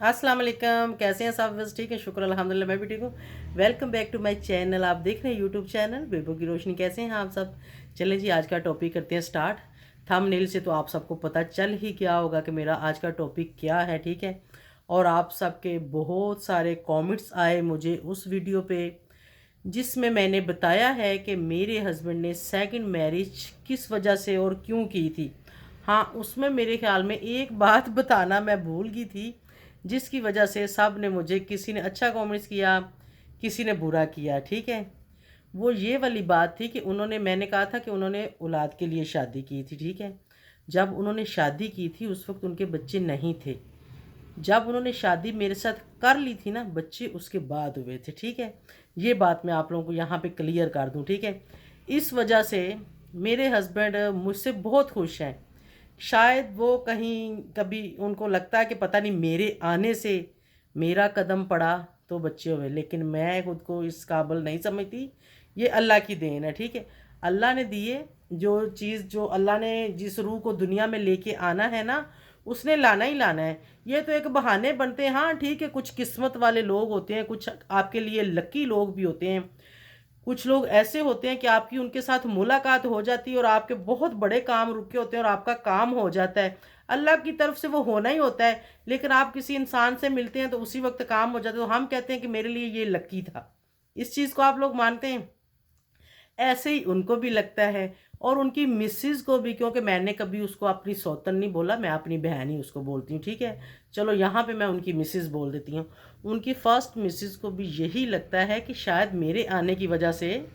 अस्सलाम वालेकुम। कैसे हैं सब? बस ठीक है, शुक्र अल्हम्दुलिल्लाह, मैं भी ठीक हूँ। Welcome back to my channel. आप देख रहे हैं यूट्यूब चैनल बेबो की रोशनी। कैसे हैं आप सब? चलें जी, आज का टॉपिक करते हैं स्टार्ट। थंबनेल से तो आप सबको पता चल ही गया होगा कि मेरा आज का टॉपिक क्या है, ठीक है। और आप सबके बहुत सारे कमेंट्स आए मुझे उस वीडियो पे, जिसमें मैंने बताया है कि मेरे हस्बैंड ने सेकंड मैरिज किस वजह से और क्यों की थी। हाँ, उसमें मेरे ख्याल में एक बात बताना मैं भूल गई थी, जिसकी वजह से सब ने मुझे, किसी ने अच्छा कमेंट्स किया, किसी ने बुरा किया, ठीक है। वो ये वाली बात थी कि मैंने कहा था कि उन्होंने औलाद के लिए शादी की थी, ठीक है। जब उन्होंने शादी की थी उस वक्त उनके बच्चे नहीं थे। जब उन्होंने शादी मेरे साथ कर ली थी ना, बच्चे उसके बाद हुए थे, ठीक है। ये बात मैं आप लोगों को यहाँ पे क्लियर कर दूँ, ठीक है। इस वजह से मेरे हस्बैंड मुझसे बहुत खुश हैं। शायद वो कहीं कभी उनको लगता है कि पता नहीं मेरे आने से मेरा कदम पड़ा तो बच्चे हुए, लेकिन मैं खुद को इस काबिल नहीं समझती। ये अल्लाह की देन है, ठीक है। अल्लाह ने दिए जो चीज़, जो अल्लाह ने जिस रूह को दुनिया में लेके आना है ना, उसने लाना ही लाना है। ये तो एक बहाने बनते हैं, हाँ ठीक है, कुछ किस्मत वाले लोग होते हैं, कुछ आपके लिए लकी लोग भी होते हैं। कुछ लोग ऐसे होते हैं कि आपकी उनके साथ मुलाकात हो जाती है और आपके बहुत बड़े काम रुके होते हैं और आपका काम हो जाता है। अल्लाह की तरफ से वो होना ही होता है, लेकिन आप किसी इंसान से मिलते हैं तो उसी वक्त काम हो जाता है, तो हम कहते हैं कि मेरे लिए ये लकी था। इस चीज़ को आप लोग मानते हैं? ऐसे ही उनको भी लगता है और उनकी मिसेज को भी, क्योंकि मैंने कभी उसको अपनी सौतन नहीं बोला, मैं अपनी बहन ही उसको बोलती हूँ, ठीक है। चलो यहाँ पे मैं उनकी मिसेज बोल देती हूँ। उनकी फर्स्ट मिसेज को भी यही लगता है कि शायद मेरे आने की वजह से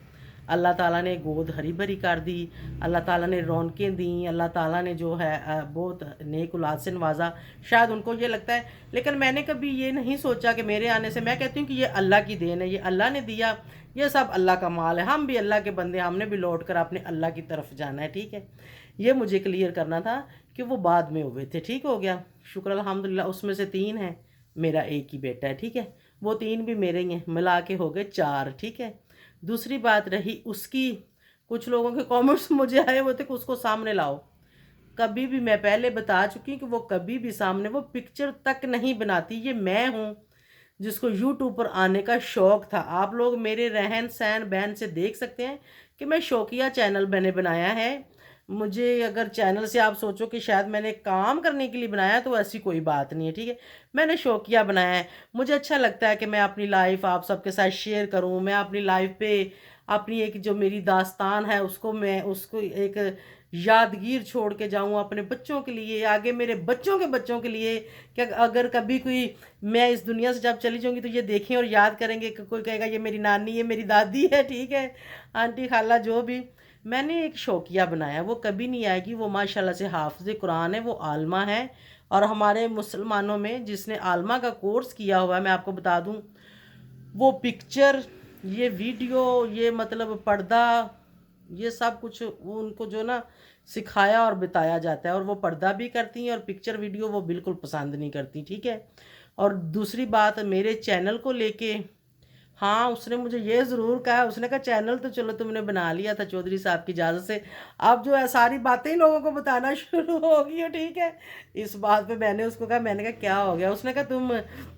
अल्लाह ताला ने गोद हरी भरी कर दी, अल्लाह ताला ने रौनकें दी, अल्लाह ताला ने जो है बहुत नेक औलाद से नवाजा। शायद उनको ये लगता है, लेकिन मैंने कभी ये नहीं सोचा कि मेरे आने से, मैं कहती हूँ कि ये अल्लाह की देन है, ये अल्लाह ने दिया, ये सब अल्लाह का माल है। हम भी अल्लाह के बंदे, हमने भी लौट कर अपने अल्लाह की तरफ जाना है, ठीक है। ये मुझे क्लियर करना था कि वो बाद में हुए थे, ठीक हो गया, शुक्र अल्हम्दुलिल्लाह। उसमें से 3 हैं, मेरा एक ही बेटा है, ठीक है। वो 3 भी मेरे ही हैं, मिला के हो गए 4, ठीक है। दूसरी बात रही उसकी, कुछ लोगों के कमेंट्स मुझे आए वो थे कि उसको सामने लाओ। कभी भी, मैं पहले बता चुकी हूँ कि वो कभी भी सामने वो पिक्चर तक नहीं बनाती। ये मैं हूँ जिसको यूट्यूब पर आने का शौक़ था। आप लोग मेरे रहन सहन बहन से देख सकते हैं कि मैं शौकिया चैनल मैंने बनाया है। मुझे अगर चैनल से आप सोचो कि शायद मैंने काम करने के लिए बनाया है, तो ऐसी कोई बात नहीं है, ठीक है। मैंने शौकिया बनाया है। मुझे अच्छा लगता है कि मैं अपनी लाइफ आप सबके साथ शेयर करूं। मैं अपनी लाइफ पे अपनी एक जो मेरी दास्तान है उसको, मैं उसको एक यादगीर छोड़ के जाऊं अपने बच्चों के लिए, आगे मेरे बच्चों के बच्चों के लिए, कि अगर कभी कोई, मैं इस दुनिया से जब चली जाऊंगी तो ये देखें और याद करेंगे कि कोई कहेगा ये मेरी नानी, ये मेरी दादी है, ठीक है, आंटी खाला जो भी। मैंने एक शौकिया बनाया, वो कभी नहीं आएगी। वो माशाल्लाह से हाफिज़ कुरान है, वो आलमा है। और हमारे मुसलमानों में जिसने आलमा का कोर्स किया हुआ है, मैं आपको बता दूं, वो पिक्चर, ये वीडियो, ये मतलब पर्दा, ये सब कुछ उनको जो ना सिखाया और बताया जाता है। और वो पर्दा भी करती हैं और पिक्चर वीडियो वो बिल्कुल पसंद नहीं करती, ठीक है। और दूसरी बात मेरे चैनल को लेके, हाँ उसने मुझे ये ज़रूर कहा, उसने कहा चैनल तो चलो तुमने बना लिया था चौधरी साहब की इजाज़त से, अब जो है सारी बातें ही लोगों को बताना शुरू हो गई है, ठीक है। इस बात पे मैंने उसको कहा, मैंने कहा क्या हो गया? उसने कहा तुम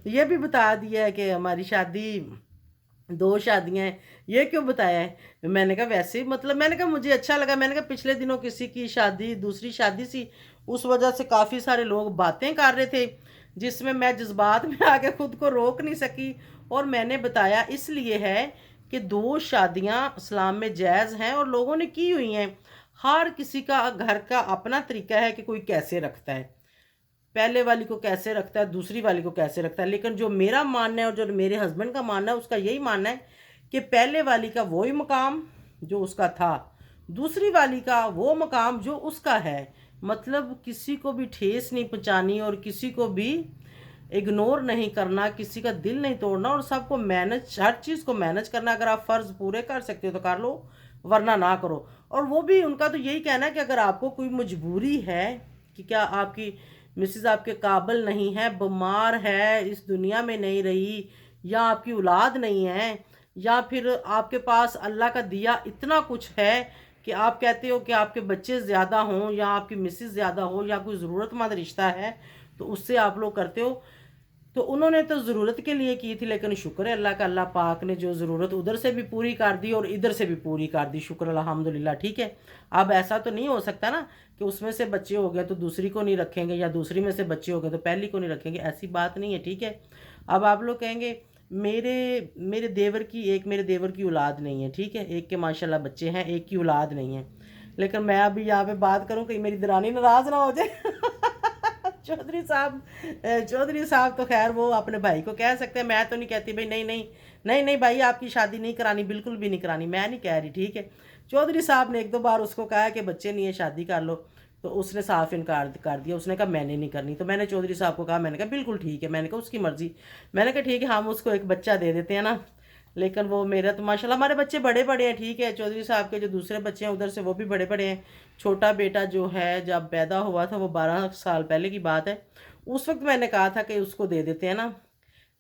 ये भी बता दिया है कि हमारी शादी, 2 शादियां हैं, ये क्यों बताया है? मैंने कहा वैसे ही, मतलब मैंने कहा मुझे अच्छा लगा। मैंने कहा पिछले दिनों किसी की शादी, दूसरी शादी सी, उस वजह से काफ़ी सारे लोग बातें कर रहे थे, जिसमें मैं जज्बात में आके खुद को रोक नहीं सकी। और मैंने बताया इसलिए है कि 2 शादियां इस्लाम में जायज़ हैं और लोगों ने की हुई हैं। हर किसी का घर का अपना तरीका है कि कोई कैसे रखता है, पहले वाली को कैसे रखता है, दूसरी वाली को कैसे रखता है। लेकिन जो मेरा मानना है और जो मेरे हस्बैंड का मानना है, उसका यही मानना है कि पहले वाली का वही मकाम जो उसका था, दूसरी वाली का वो मकाम जो उसका है। मतलब किसी को भी ठेस नहीं पहुंचानी और किसी को भी इग्नोर नहीं करना, किसी का दिल नहीं तोड़ना और सबको मैनेज, हर चीज़ को मैनेज करना। अगर आप फ़र्ज़ पूरे कर सकते हो तो कर लो, वरना ना करो। और वो भी उनका तो यही कहना है कि अगर आपको कोई मजबूरी है कि क्या आपकी मिसेज आपके काबिल नहीं है, बीमार है, इस दुनिया में नहीं रही, या आपकी औलाद नहीं है, या फिर आपके पास अल्लाह का दिया इतना कुछ है कि आप कहते हो कि आपके बच्चे ज़्यादा हों या आपकी मिसेज ज़्यादा हो या कोई ज़रूरतमंद रिश्ता है, तो उससे आप लोग करते हो। तो उन्होंने तो ज़रूरत के लिए की थी, लेकिन शुक्र है अल्लाह का, अल्लाह पाक ने जो ज़रूरत उधर से भी पूरी कर दी और इधर से भी पूरी कर दी, शुक्र अल्हम्दुलिल्लाह। ठीक है, अब ऐसा तो नहीं हो सकता ना कि उसमें से बच्चे हो गए तो दूसरी को नहीं रखेंगे, या दूसरी में से बच्चे हो गए तो पहली को नहीं रखेंगे, ऐसी बात नहीं है। ठीक है, अब आप लोग कहेंगे मेरे मेरे देवर की मेरे देवर की औलाद नहीं है। ठीक है, एक के माशाल्लाह बच्चे हैं, एक की औलाद नहीं है। लेकिन मैं अभी यहाँ पे बात करूँ कहीं मेरी दरानी नाराज़ ना हो जाए। चौधरी साहब तो खैर वो अपने भाई को कह सकते हैं, मैं तो नहीं कहती भाई, नहीं नहीं नहीं नहीं भाई आपकी शादी नहीं करानी, बिल्कुल भी नहीं करानी, मैं नहीं कह रही। ठीक है, चौधरी साहब ने एक दो बार उसको कहा कि बच्चे नहीं है शादी कर लो, तो उसने साफ इनकार कर दिया, उसने कहा मैंने नहीं करनी। तो मैंने चौधरी साहब को कहा, मैंने कहा बिल्कुल ठीक है, मैंने कहा उसकी मर्ज़ी, मैंने कहा ठीक है हम उसको एक बच्चा दे देते हैं ना। लेकिन वो मेरा तो माशाल्लाह हमारे बच्चे बड़े बड़े हैं। ठीक है, चौधरी साहब के जो दूसरे बच्चे हैं उधर से वो भी बड़े बड़े हैं। छोटा बेटा जो है जब पैदा हुआ था वो 12 साल पहले की बात है, उस वक्त मैंने कहा था कि उसको दे देते हैं ना,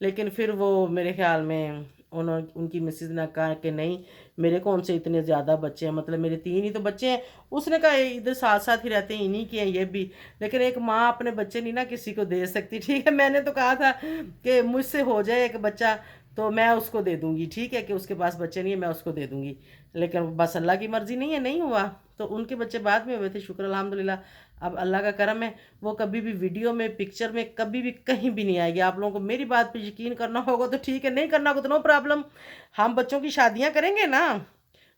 लेकिन फिर वो मेरे ख्याल में उनकी मिसेज ने कहा कि नहीं, मेरे कौन से इतने ज़्यादा बच्चे हैं, मतलब मेरे 3 ही तो बच्चे हैं। उसने कहा इधर साथ साथ ही रहते हैं, इन्हीं के हैं ये भी, लेकिन एक माँ अपने बच्चे नहीं ना किसी को दे सकती। ठीक है, मैंने तो कहा था कि मुझसे हो जाए एक बच्चा तो मैं उसको दे दूंगी। ठीक है, कि उसके पास बच्चे नहीं है मैं उसको दे दूंगी, लेकिन बस अल्लाह की मर्ज़ी नहीं है, नहीं हुआ। तो उनके बच्चे बाद में हुए थे, शुक्र अल्हम्दुलिल्लाह। अब अल्लाह का करम है, वो कभी भी वीडियो में पिक्चर में कभी भी कहीं भी नहीं आएगी। आप लोगों को मेरी बात पे यकीन करना होगा तो ठीक है, नहीं करना होगा तो नो प्रॉब्लम, हम बच्चों की शादियां करेंगे ना।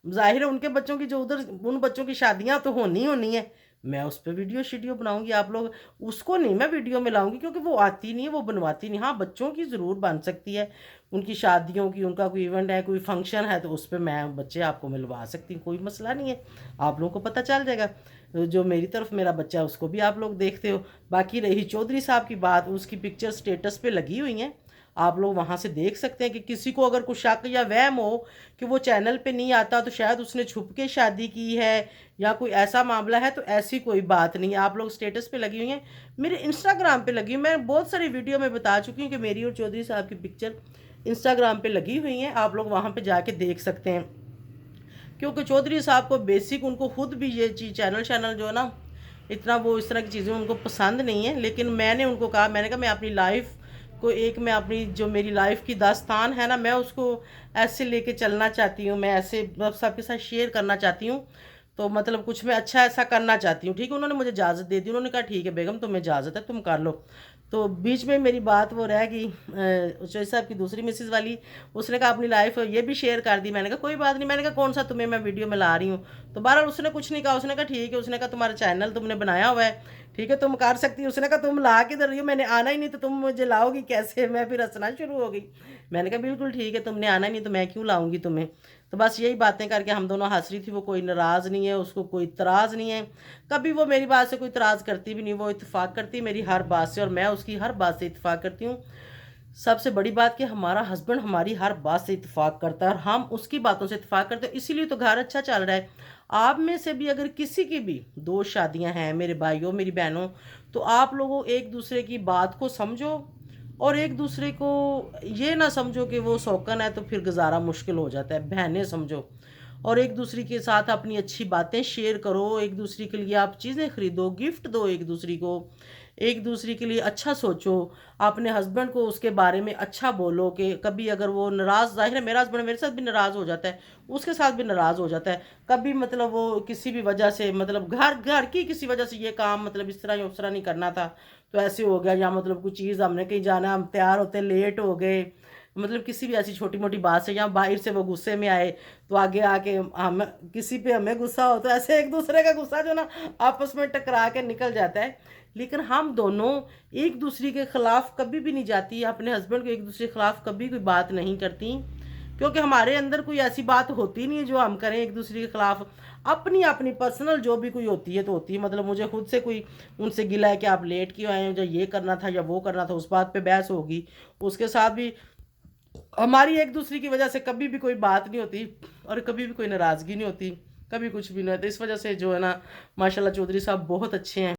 जाहिर है उनके बच्चों की जो उधर उन बच्चों की शादियां तो होनी है, मैं उस पर वीडियो शीडियो बनाऊंगी। आप लोग उसको नहीं मैं वीडियो में लाऊंगी, क्योंकि वो आती नहीं है, वो बनवाती नहीं। हाँ बच्चों की ज़रूर बन सकती है, उनकी शादियों की, उनका कोई इवेंट है, कोई फंक्शन है, तो उस पर मैं बच्चे आपको मिलवा सकती हूँ, कोई मसला नहीं है, आप लोगों को पता चल जाएगा। जो मेरी तरफ मेरा बच्चा है उसको भी आप लोग देखते हो। बाकी रही चौधरी साहब की बात, उसकी पिक्चर स्टेटस पे लगी हुई हैं, आप लोग वहाँ से देख सकते हैं कि किसी को अगर कुछ शक या वहम हो कि वो चैनल पे नहीं आता तो शायद उसने छुप के शादी की है या कोई ऐसा मामला है, तो ऐसी कोई बात नहीं है। आप लोग स्टेटस पे लगी हुई हैं, मेरे इंस्टाग्राम पे लगी हुई, मैं बहुत सारी वीडियो में बता चुकी हूँ कि मेरी और चौधरी साहब की पिक्चर इंस्टाग्राम पे लगी हुई हैं, आप लोग वहाँ पे जाके देख सकते हैं। क्योंकि चौधरी साहब को बेसिक उनको खुद भी ये चीज़ चैनल जो है ना, इतना वो इस तरह की चीज़ें उनको पसंद नहीं है। लेकिन मैंने उनको कहा, मैंने कहा मैं अपनी लाइफ को मैं अपनी जो मेरी लाइफ की दास्तान है ना, मैं उसको ऐसे लेके चलना चाहती हूँ, मैं ऐसे सबके साथ शेयर करना चाहती हूँ। तो मतलब कुछ मैं अच्छा ऐसा करना चाहती हूँ। ठीक है, उन्होंने मुझे इजाज़त दे दी, उन्होंने कहा ठीक है बेगम तुम्हें इजाज़त है, तुम कर लो। तो बीच में मेरी बात वो रह गई, चौधरी साहब की दूसरी मिसेज वाली, उसने कहा अपनी लाइफ ये भी शेयर कर दी। मैंने कहा कोई बात नहीं, मैंने कहा कौन सा तुम्हें मैं वीडियो में ला रही हूँ। तो बहरहाल उसने कुछ नहीं कहा, उसने कहा ठीक है, उसने कहा तुम्हारा चैनल तुमने बनाया हुआ है, ठीक है तुम कर सकती हो। उसने कहा तुम ला के दे रही हो, मैंने आना ही नहीं तो तुम मुझे लाओगी कैसे। मैं फिर हंसना शुरू हो गई, मैंने कहा बिल्कुल ठीक है, तुमने आना ही नहीं तो मैं क्यों लाऊंगी तुम्हें। तो बस यही बातें करके हम दोनों हंस रही थी, वो कोई नाराज़ नहीं है, उसको कोई इतराज़ नहीं है, कभी वो मेरी बात से कोई इतराज़ करती भी नहीं, वो इत्तेफाक करती है मेरी हर बात से और मैं उसकी हर बात से इत्तेफाक करती हूँ। सबसे बड़ी बात कि हमारा हस्बैंड हमारी हर बात से इत्तेफाक करता है और हम उसकी बातों से इत्तेफाक करते हैं, इसीलिए तो घर अच्छा चल रहा है। आप में से भी अगर किसी की भी 2 शादियां हैं, मेरे भाइयों मेरी बहनों, तो आप लोगों एक दूसरे की बात को समझो और एक दूसरे को ये ना समझो कि वो शौकन है तो फिर गुजारा मुश्किल हो जाता है, बहनें समझो। और एक दूसरे के साथ अपनी अच्छी बातें शेयर करो, एक दूसरे के लिए आप चीज़ें खरीदो, गिफ्ट दो एक दूसरे को, एक दूसरे के लिए अच्छा सोचो, अपने हस्बैंड को उसके बारे में अच्छा बोलो कि कभी अगर वो नाराज़, जाहिर है मेरा हस्बैंड मेरे साथ भी नाराज़ हो जाता है, उसके साथ भी नाराज़ हो जाता है कभी, मतलब वो किसी भी वजह से, मतलब घर घर की किसी वजह से ये काम मतलब इस तरह या उस तरह नहीं करना था तो ऐसे हो गया, या मतलब कुछ चीज़ हमने कहीं जाना, हम तैयार होते लेट हो गए, मतलब किसी भी ऐसी छोटी मोटी बात से, या बाहर से वो गुस्से में आए तो आगे आके हम किसी पे हमें गुस्सा हो तो ऐसे एक दूसरे का गुस्सा जो ना आपस में टकरा के निकल जाता है। लेकिन हम दोनों एक दूसरे के ख़िलाफ़ कभी भी नहीं जाती, अपने हस्बैंड को एक दूसरे के ख़िलाफ़ कभी कोई बात नहीं करती, क्योंकि हमारे अंदर कोई ऐसी बात होती नहीं है जो हम करें एक दूसरे के ख़िलाफ़। अपनी अपनी पर्सनल जो भी कोई होती है तो होती है, मतलब मुझे खुद से कोई उनसे गिला है कि आप लेट क्यों आए हैं, जो ये करना था या वो करना था, उस बात पे बहस होगी। उसके साथ भी हमारी एक दूसरे की वजह से कभी भी कोई बात नहीं होती और कभी भी कोई नाराज़गी नहीं होती, कभी कुछ भी नहीं होता। इस वजह से जो है ना माशाल्लाह चौधरी साहब बहुत अच्छे हैं।